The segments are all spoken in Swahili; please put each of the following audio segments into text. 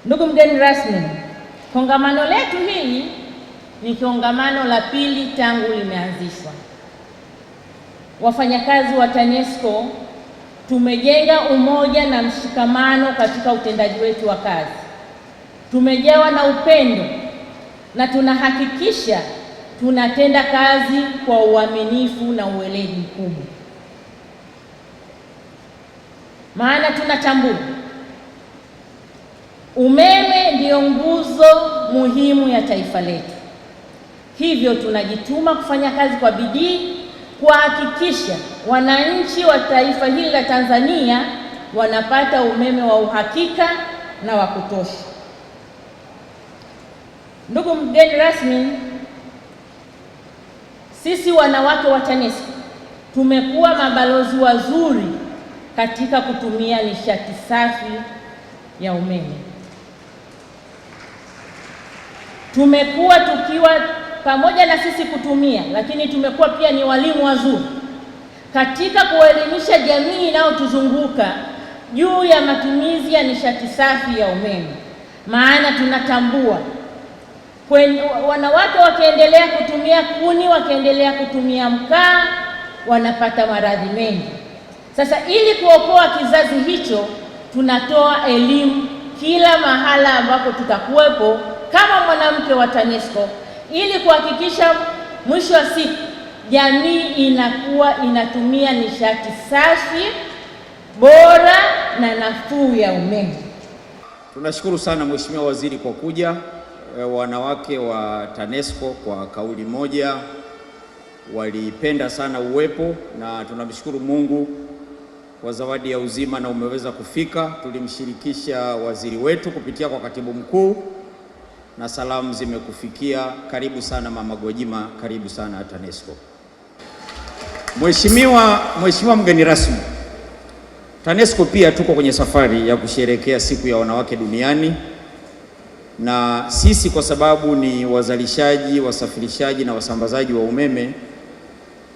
Ndugu mgeni rasmi, kongamano letu hili ni kongamano la pili tangu limeanzishwa. Wafanyakazi wa TANESCO tumejenga umoja na mshikamano katika utendaji wetu wa kazi. Tumejawa na upendo na tunahakikisha tunatenda kazi kwa uaminifu na uweledi mkubwa. Maana tunatambua umeme ndiyo nguzo muhimu ya taifa letu. Hivyo tunajituma kufanya kazi kwa bidii kuhakikisha wananchi wa taifa hili la Tanzania wanapata umeme wa uhakika na wa kutosha. Ndugu mgeni rasmi, sisi wanawake wa TANESCO tumekuwa mabalozi wazuri katika kutumia nishati safi ya umeme. Tumekuwa tukiwa pamoja na sisi kutumia, lakini tumekuwa pia ni walimu wazuri katika kuelimisha jamii inayotuzunguka juu ya matumizi ya nishati safi ya umeme. Maana tunatambua wanawake wakiendelea kutumia kuni, wakiendelea kutumia mkaa, wanapata maradhi mengi. Sasa ili kuokoa kizazi hicho, tunatoa elimu kila mahala ambapo tutakuwepo kama mwanamke wa TANESCO, ili kuhakikisha mwisho wa siku jamii inakuwa inatumia nishati safi, bora na nafuu ya umeme. Tunashukuru sana Mheshimiwa Waziri kwa kuja, wanawake wa TANESCO kwa kauli moja walipenda sana uwepo, na tunamshukuru Mungu kwa zawadi ya uzima na umeweza kufika. Tulimshirikisha waziri wetu kupitia kwa katibu mkuu na salamu zimekufikia. Karibu sana Mama Gwajima, karibu sana TANESCO. Mheshimiwa mgeni rasmi, TANESCO pia tuko kwenye safari ya kusherehekea siku ya wanawake duniani, na sisi kwa sababu ni wazalishaji, wasafirishaji na wasambazaji wa umeme,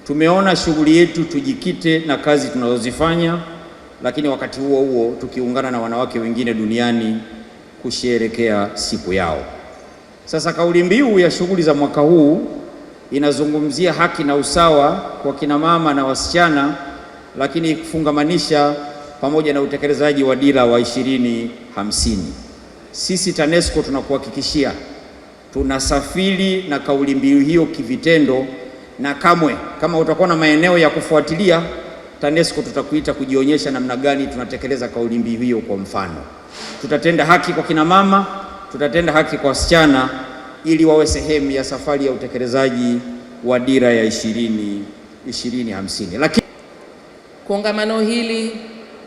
tumeona shughuli yetu tujikite na kazi tunazozifanya, lakini wakati huo huo tukiungana na wanawake wengine duniani kusherehekea siku yao. Sasa kauli mbiu ya shughuli za mwaka huu inazungumzia haki na usawa kwa kina mama na wasichana, lakini kufungamanisha pamoja na utekelezaji wa dira wa 2050. Sisi TANESCO tunakuhakikishia tunasafiri na kauli mbiu hiyo kivitendo, na kamwe kama utakuwa na maeneo ya kufuatilia, TANESCO tutakuita kujionyesha namna gani tunatekeleza kauli mbiu hiyo. Kwa mfano, tutatenda haki kwa kina mama, tutatenda haki kwa wasichana, ili wawe sehemu ya safari ya utekelezaji wa dira ya 2050. Lakini kongamano hili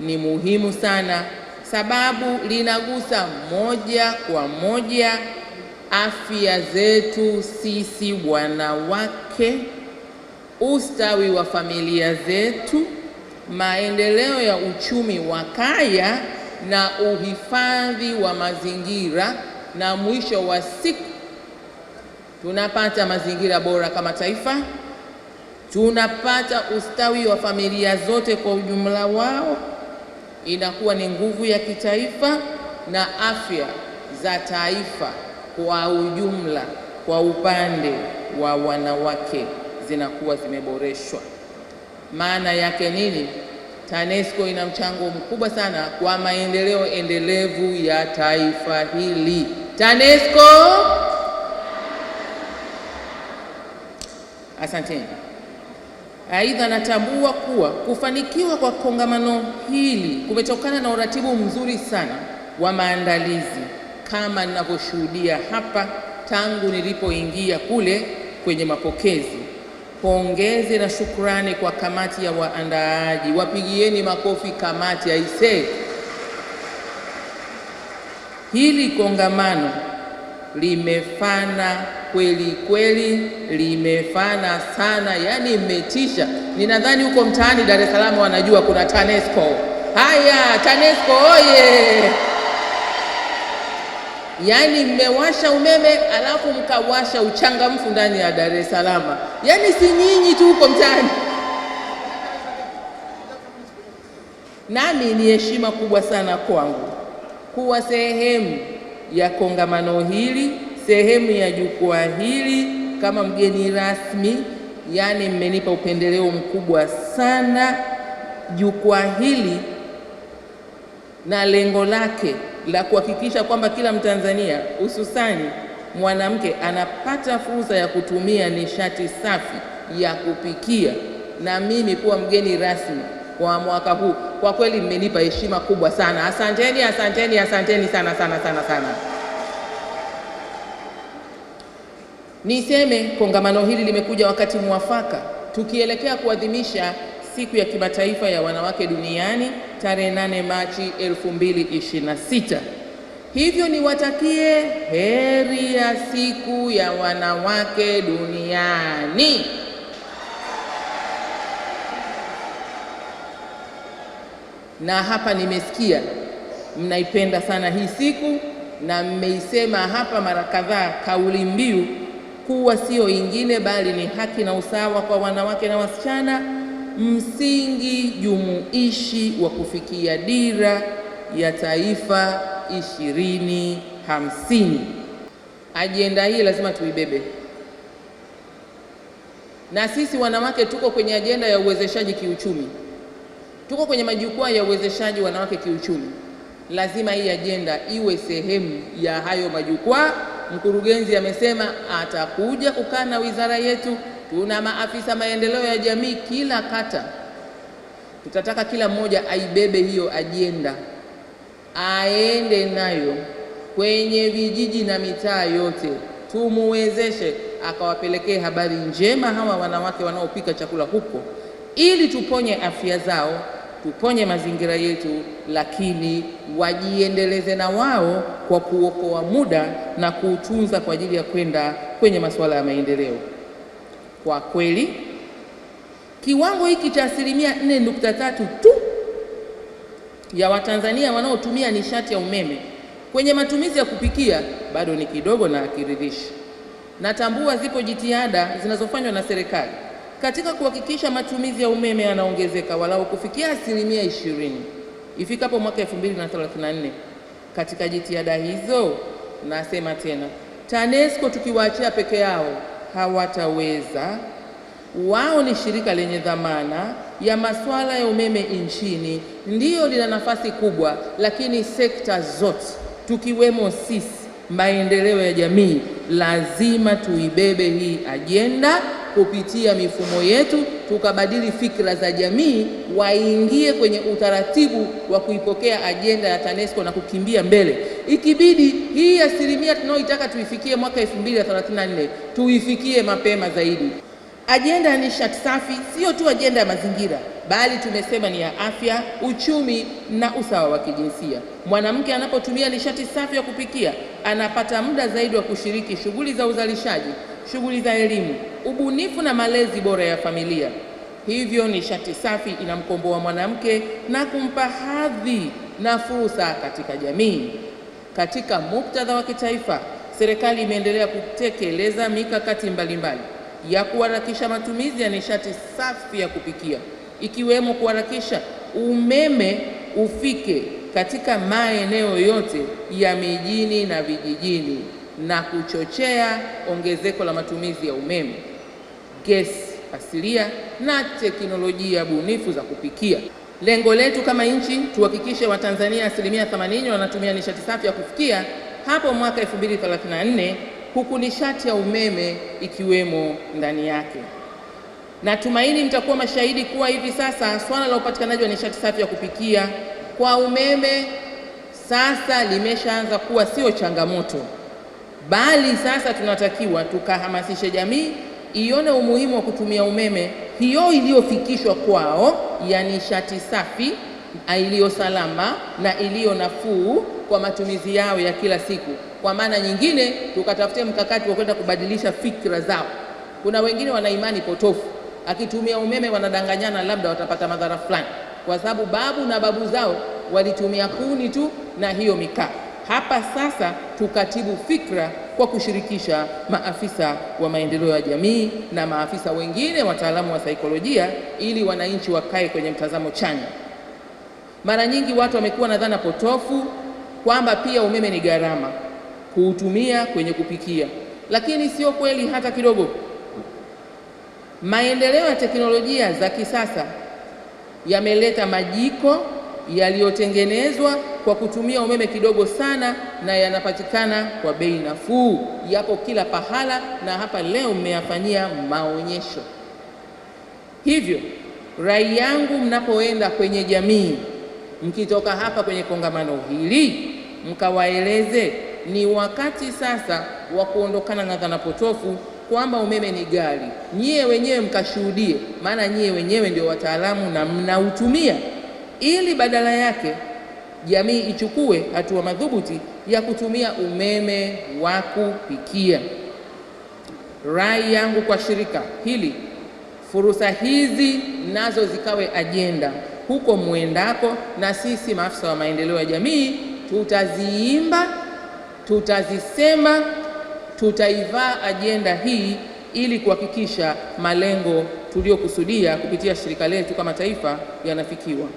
ni muhimu sana, sababu linagusa moja kwa moja afya zetu sisi wanawake, ustawi wa familia zetu, maendeleo ya uchumi wa kaya na uhifadhi wa mazingira, na mwisho wa siku tunapata mazingira bora kama taifa, tunapata ustawi wa familia zote kwa ujumla wao, inakuwa ni nguvu ya kitaifa, na afya za taifa kwa ujumla kwa upande wa wanawake zinakuwa zimeboreshwa. Maana yake nini? TANESCO ina mchango mkubwa sana kwa maendeleo endelevu ya taifa hili. TANESCO, asanteni. Aidha, natambua kuwa kufanikiwa kwa kongamano hili kumetokana na uratibu mzuri sana wa maandalizi, kama ninavyoshuhudia hapa tangu nilipoingia kule kwenye mapokezi. Pongezi na shukrani kwa kamati ya waandaaji. Wapigieni makofi kamati ya ISE. Hili kongamano limefana kweli kweli, limefana sana, yani imetisha. Ninadhani huko mtaani Dar es Salaam wanajua kuna TANESCO. Haya, TANESCO oye! Yani mmewasha umeme alafu mkawasha uchangamfu ndani ya Dar es Salaam. Yani si nyinyi tu huko mtaani. Nami ni heshima kubwa sana kwangu kuwa sehemu ya kongamano hili, sehemu ya jukwaa hili kama mgeni rasmi. Yani mmenipa upendeleo mkubwa sana. Jukwaa hili na lengo lake la kuhakikisha kwamba kila Mtanzania hususani mwanamke anapata fursa ya kutumia nishati safi ya kupikia, na mimi kuwa mgeni rasmi kwa mwaka huu, kwa kweli mmenipa heshima kubwa sana. Asanteni, asanteni, asanteni sana sana sana sana. Niseme kongamano hili limekuja wakati mwafaka tukielekea kuadhimisha siku ya kimataifa ya wanawake duniani tarehe 8 Machi 2026. Hivyo niwatakie heri ya siku ya wanawake duniani. Na hapa nimesikia mnaipenda sana hii siku, na mmeisema hapa mara kadhaa kauli mbiu kuwa sio ingine bali ni haki na usawa kwa wanawake na wasichana, msingi jumuishi wa kufikia dira ya taifa 2050. Ajenda hii lazima tuibebe, na sisi wanawake tuko kwenye ajenda ya uwezeshaji kiuchumi, tuko kwenye majukwaa ya uwezeshaji wanawake kiuchumi. Lazima hii ajenda iwe sehemu ya hayo majukwaa. Mkurugenzi amesema atakuja kukaa na wizara yetu. Tuna maafisa maendeleo ya jamii kila kata, tutataka kila mmoja aibebe hiyo ajenda, aende nayo kwenye vijiji na mitaa yote, tumuwezeshe akawapelekee habari njema hawa wanawake wanaopika chakula huko, ili tuponye afya zao, tuponye mazingira yetu, lakini wajiendeleze na wao kwa kuokoa muda na kuutunza kwa ajili ya kwenda kwenye masuala ya maendeleo. Kwa kweli kiwango hiki cha 4.3% tu ya Watanzania wanaotumia nishati ya umeme kwenye matumizi ya kupikia bado ni kidogo na hakiridhishi. Natambua zipo jitihada zinazofanywa na serikali katika kuhakikisha matumizi ya umeme yanaongezeka walau kufikia 20% ifikapo mwaka 2034. Katika jitihada hizo, nasema tena, TANESCO tukiwaachia peke yao hawataweza. Wao ni shirika lenye dhamana ya masuala ya umeme nchini, ndiyo lina nafasi kubwa, lakini sekta zote tukiwemo sisi, maendeleo ya jamii, lazima tuibebe hii ajenda kupitia mifumo yetu, tukabadili fikra za jamii, waingie kwenye utaratibu wa kuipokea ajenda ya TANESCO na kukimbia mbele. Ikibidi hii 1% tunayoitaka tuifikie mwaka 2034 tuifikie mapema zaidi. Ajenda ya nishati safi sio tu ajenda ya mazingira, bali tumesema ni ya afya, uchumi na usawa wa kijinsia. Mwanamke anapotumia nishati safi ya kupikia, anapata muda zaidi wa kushiriki shughuli za uzalishaji, shughuli za elimu, ubunifu na malezi bora ya familia. Hivyo nishati safi inamkomboa mwanamke na kumpa hadhi na fursa katika jamii. Katika muktadha wa kitaifa, serikali imeendelea kutekeleza mikakati mbalimbali ya kuharakisha matumizi ya nishati safi ya kupikia, ikiwemo kuharakisha umeme ufike katika maeneo yote ya mijini na vijijini na kuchochea ongezeko la matumizi ya umeme, gesi asilia na teknolojia bunifu za kupikia. Lengo letu kama nchi, tuhakikishe Watanzania 80% wanatumia nishati safi ya kupikia hapo mwaka 2034, huku nishati ya umeme ikiwemo ndani yake. Natumaini mtakuwa mashahidi kuwa hivi sasa swala la upatikanaji wa nishati safi ya kupikia kwa umeme sasa limeshaanza kuwa sio changamoto, bali sasa tunatakiwa tukahamasishe jamii ione umuhimu wa kutumia umeme hiyo iliyofikishwa kwao ya nishati safi iliyo salama na iliyo nafuu kwa matumizi yao ya kila siku. Kwa maana nyingine, tukatafute mkakati wa kwenda kubadilisha fikra zao. Kuna wengine wana imani potofu, akitumia umeme wanadanganyana labda watapata madhara fulani, kwa sababu babu na babu zao walitumia kuni tu na hiyo mikaa. Hapa sasa tukatibu fikra kwa kushirikisha maafisa wa maendeleo ya jamii na maafisa wengine wataalamu wa saikolojia, ili wananchi wakae kwenye mtazamo chanya. Mara nyingi watu wamekuwa na dhana potofu kwamba pia umeme ni gharama. kuutumia kwenye kupikia. Lakini sio kweli hata kidogo. Maendeleo ya teknolojia za kisasa yameleta majiko yaliyotengenezwa kwa kutumia umeme kidogo sana na yanapatikana kwa bei nafuu. Yapo kila pahala na hapa leo mmeyafanyia maonyesho. Hivyo rai yangu, mnapoenda kwenye jamii, mkitoka hapa kwenye kongamano hili, mkawaeleze ni wakati sasa wa kuondokana na dhana potofu kwamba umeme ni ghali. Nyie wenyewe mkashuhudie, maana nyie wenyewe ndio wataalamu na mnautumia, ili badala yake jamii ichukue hatua madhubuti ya kutumia umeme wa kupikia. Rai yangu kwa shirika hili, fursa hizi nazo zikawe ajenda huko muendako, na sisi maafisa wa maendeleo ya jamii tutaziimba, tutazisema, tutaivaa ajenda hii ili kuhakikisha malengo tuliyokusudia kupitia shirika letu kama taifa yanafikiwa.